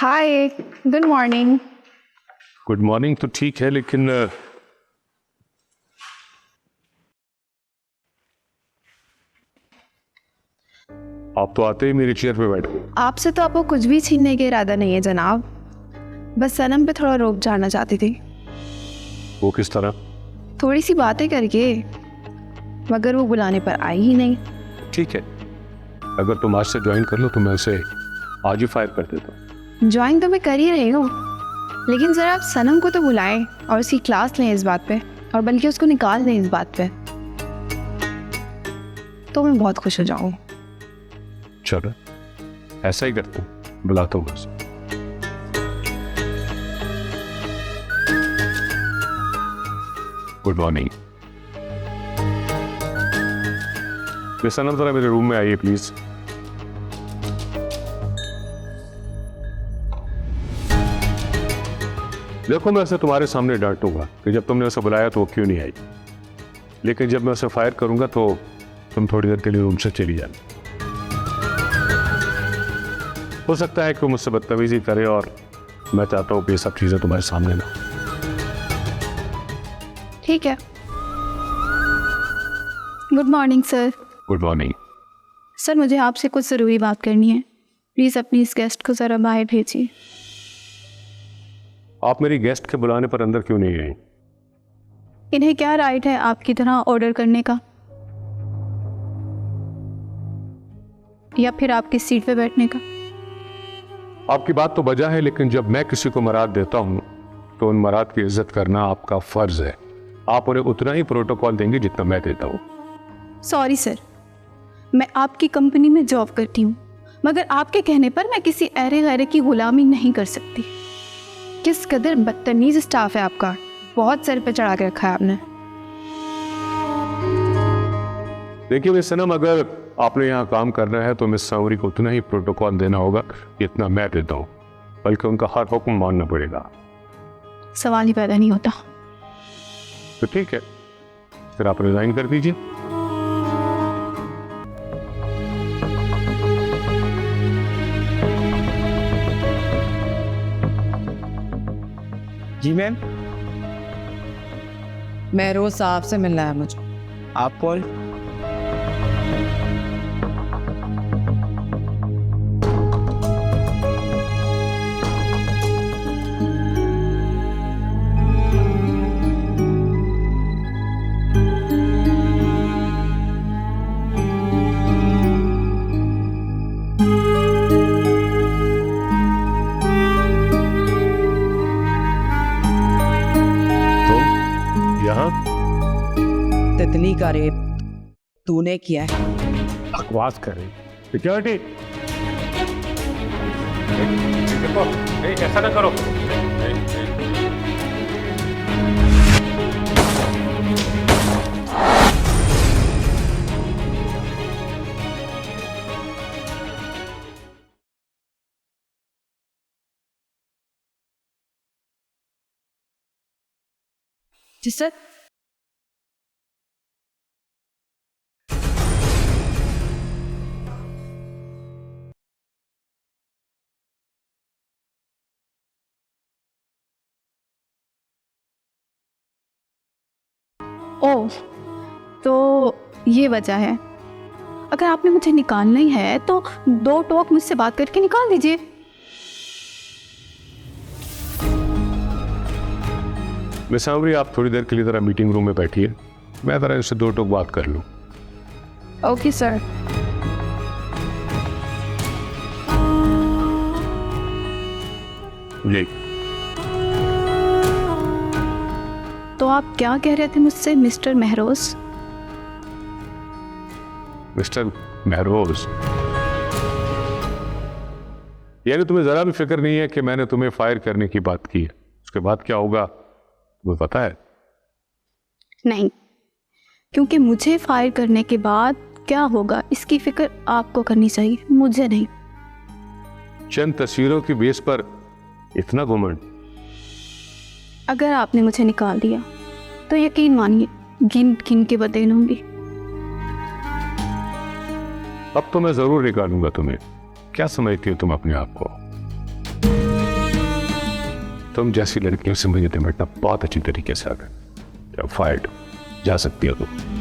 हाय, good morning. Good morning तो ठीक है, लेकिन आप तो आते ही मेरी चेयर पे बैठ गए। आपसे तो आपको कुछ भी छीनने का इरादा नहीं है जनाब, बस सनम पे थोड़ा रोक जानना चाहती थी। वो किस तरह? थोड़ी सी बातें करके, मगर वो बुलाने पर आई ही नहीं। ठीक है, अगर तुम आज से ज्वाइन कर लो तो मैं उसे आज ही फायर कर देता हूँ। ज्वाइन तो मैं कर ही रही हूँ, लेकिन ज़रा आप सनम को तो बुलाएं और उसकी क्लास लें इस बात पे, और बल्कि उसको निकाल दें इस बात पे, तो मैं बहुत खुश हो जाऊँ। चलो ऐसा ही करते हैं, बुलाता हूँ उसे। Good morning. सनम जरा मेरे रूम में आइए प्लीज। देखो, मैं उसे तुम्हारे सामने डांटूंगा कि जब तुमने उसे बुलाया तो वो क्यों नहीं आई, लेकिन जब मैं उसे फायर करूंगा तो तुम थोड़ी देर के लिए रूम से चली जाना। हो सकता है कि वो मुझसे बदतमीजी करे, और मैं चाहता हूँ कि ये सब चीजें तुम्हारे सामने ना हो। ठीक है। Good morning sir. Good morning. Sir, मुझे आपसे कुछ ज़रूरी बात करनी है। प्लीज़ अपनी इस गेस्ट को ज़रा बाहर भेजिए। आप मेरी गेस्ट के बुलाने पर अंदर क्यों नहीं आई? इन्हें क्या राइट है आपकी तरह ऑर्डर करने का, या फिर आपकी सीट पे बैठने का? आपकी बात तो बजा है, लेकिन जब मैं किसी को मराद देता हूं तो उन मराद की इज्जत करना आपका फर्ज है। आप उन्हें उतना ही प्रोटोकॉल देंगे जितना मैं देता हूं। सॉरी सर, मैं आपकी कंपनी में जॉब करती हूँ, मगर आपके कहने पर मैं किसी ऐरे गैरे की गुलामी नहीं कर सकती। किस कदर बदतमीज स्टाफ है आपका, बहुत सर पे चढ़ा के रखा है आपने। देखिए मिस सनम, अगर आपने यहाँ काम करना है तो मिस सांवरी को उतना ही प्रोटोकॉल देना होगा जितना मैं देता हूँ, बल्कि उनका हर हुक्म मानना पड़ेगा। सवाल ही पैदा नहीं होता। तो ठीक है, फिर आप रिजाइन कर दीजिए। जी मैम। महरोज साहब से मिलना है मुझे। आप कौन? तितली का रेप तूने किया है। बकवास कर रही सिक्योरिटी। देखो, ऐसा ना करो। जी सर। ओह, तो ये वजह है। अगर आपने मुझे निकालना ही है तो दो टोक मुझसे बात करके निकाल दीजिए। मिस सांवरी, आप थोड़ी देर के लिए जरा मीटिंग रूम में बैठिए, मैं जरा इससे दो टोक बात कर लूं। Okay sir. जी, तो आप क्या कह रहे थे मुझसे मिस्टर महरोज? मिस्टर महरोज, यानी तुम्हें जरा भी फिक्र नहीं है कि मैंने तुम्हें फायर करने की बात की है? उसके बाद क्या होगा तुम्हें पता है? नहीं, क्योंकि मुझे फायर करने के बाद क्या होगा इसकी फिक्र आपको करनी चाहिए, मुझे नहीं। चंद तस्वीरों की बेस पर इतना घुमंड? अगर आपने मुझे निकाल दिया तो यकीन मानिए गिन गिन के बदले लूंगी। अब तो मैं जरूर निकालूंगा तुम्हें। क्या समझती हो तुम अपने आप को? तुम जैसी लड़कियों से मुझे निपटना बहुत अच्छी तरीके से आ गया। फाइट जा सकती हो तुम।